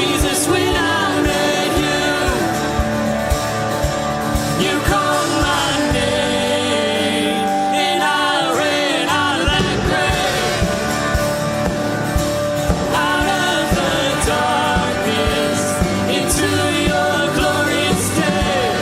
Jesus, when I met you, you called my name, and I ran out of that grave, out of the darkness, into your glorious day.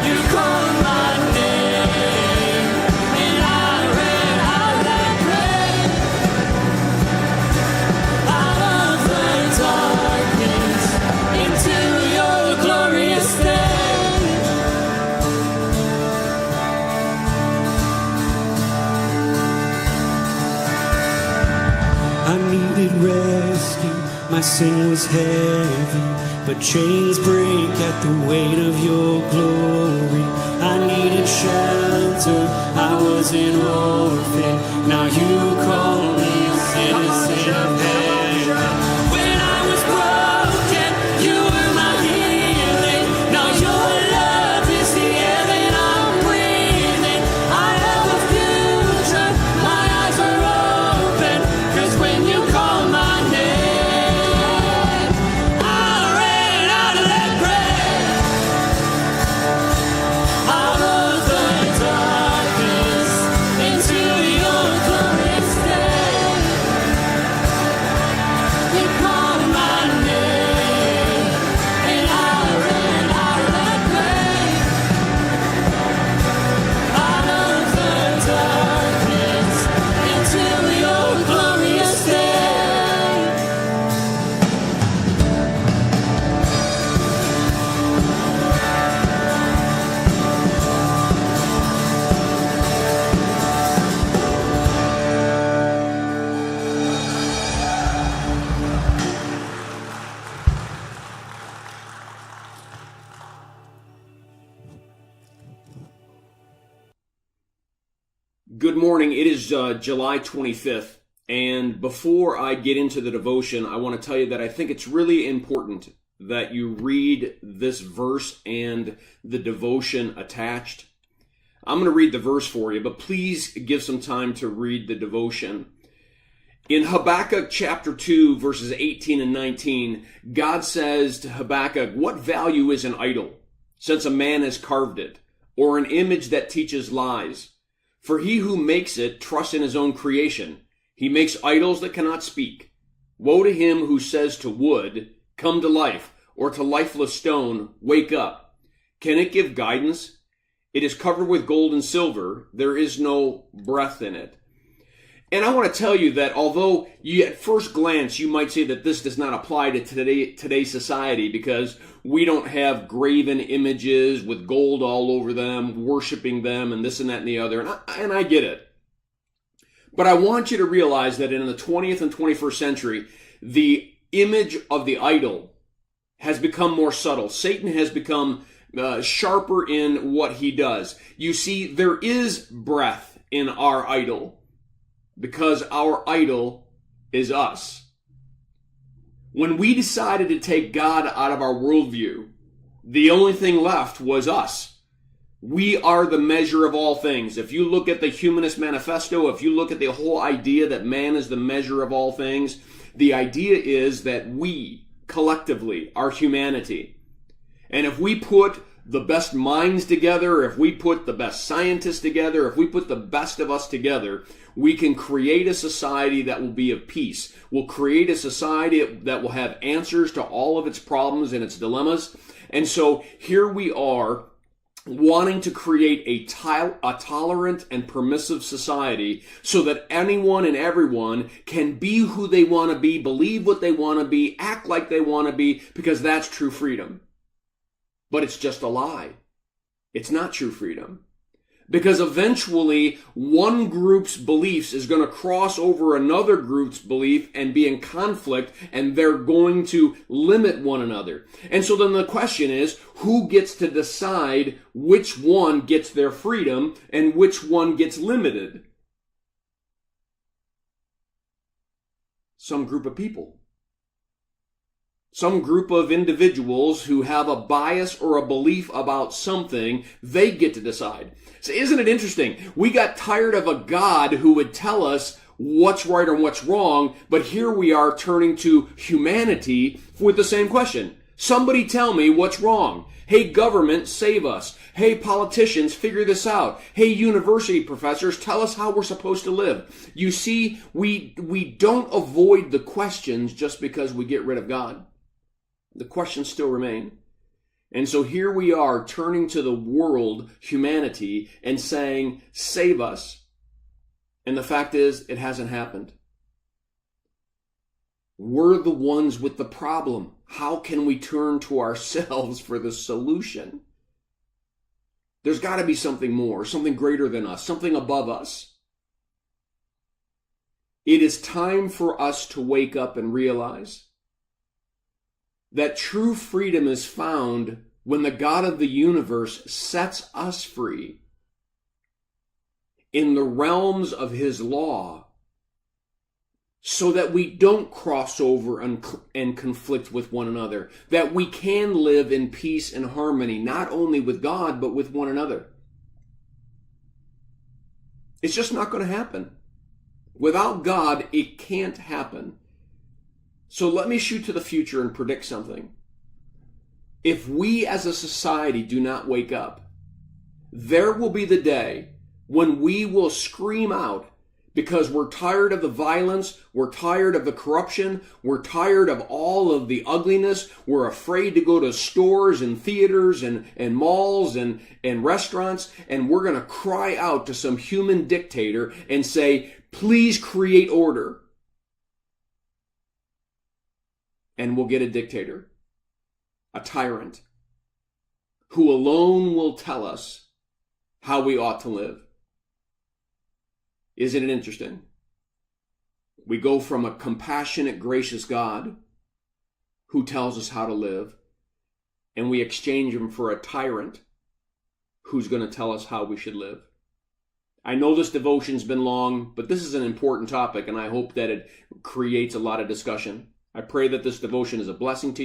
You called my name, and I ran out of that grave, out of the darkness, into your glorious day. I needed rescue, my sin was heavy, but chains break at the weight of your glory. I needed shelter, I was an orphan, now you call me a citizen of heaven. When I was broken, you were my healing, now your love is the air that I'm breathing. I have a future, my eyes are open, 'cause when you call my name, I ran out of that grave, out of the darkness, into your glorious day. You called my name, and I ran out of that grave, out of the darkness, into your glorious day. Good morning. It is July 25th, and before I get into the devotion, I want to tell you that I think it's really important that you read this verse and the devotion attached. I'm going to read the verse for you, but please give some time to read the devotion. In Habakkuk chapter 2, verses 18 and 19, God says to Habakkuk, "What value is an idol, since a man has carved it, or an image that teaches lies? For he who makes it trusts in his own creation. He makes idols that cannot speak. Woe to him who says to wood, 'Come to life,' or to lifeless stone, 'Wake up.' Can it give guidance? It is covered with gold and silver. There is no breath in it." And I want to tell you that although at first glance you might say that this does not apply to today's society because we don't have graven images with gold all over them, worshiping them and this and that and the other, and I get it. But I want you to realize that in the 20th and 21st century, the image of the idol has become more subtle. Satan has become sharper in what he does. You see, there is breath in our idol, because our idol is us. When we decided to take God out of our worldview, the only thing left was us. We are the measure of all things. If you look at the Humanist Manifesto, if you look at the whole idea that man is the measure of all things, the idea is that we, collectively, are humanity. And if we put the best minds together, if we put the best scientists together, if we put the best of us together, we can create a society that will be of peace. We'll create a society that will have answers to all of its problems and its dilemmas. And so here we are wanting to create a tolerant and permissive society so that anyone and everyone can be who they want to be, believe what they want to be, act like they want to be, because that's true freedom. But it's just a lie. It's not true freedom. Because eventually, one group's beliefs is going to cross over another group's belief and be in conflict, and they're going to limit one another. And so then the question is, who gets to decide which one gets their freedom and which one gets limited? Some group of people. Some group of individuals who have a bias or a belief about something, they get to decide. So isn't it interesting? We got tired of a God who would tell us what's right and what's wrong, but here we are turning to humanity with the same question. Somebody tell me what's wrong. Hey, government, save us. Hey, politicians, figure this out. Hey, university professors, tell us how we're supposed to live. You see, we don't avoid the questions just because we get rid of God. The questions still remain. And so here we are turning to the world, humanity, and saying, save us. And the fact is, it hasn't happened. We're the ones with the problem. How can we turn to ourselves for the solution? There's got to be something more, something greater than us, something above us. It is time for us to wake up and realize that true freedom is found when the God of the universe sets us free in the realms of his law, so that we don't cross over and conflict with one another, that we can live in peace and harmony, not only with God, but with one another. It's just not going to happen. Without God, it can't happen. So let me shoot to the future and predict something. If we as a society do not wake up, there will be the day when we will scream out because we're tired of the violence, we're tired of the corruption, we're tired of all of the ugliness, we're afraid to go to stores and theaters and malls and restaurants, and we're going to cry out to some human dictator and say, please create order. And we'll get a dictator, a tyrant, who alone will tell us how we ought to live. Isn't it interesting? We go from a compassionate, gracious God who tells us how to live, and we exchange him for a tyrant who's going to tell us how we should live. I know this devotion's been long, but this is an important topic, and I hope that it creates a lot of discussion. I pray that this devotion is a blessing to you.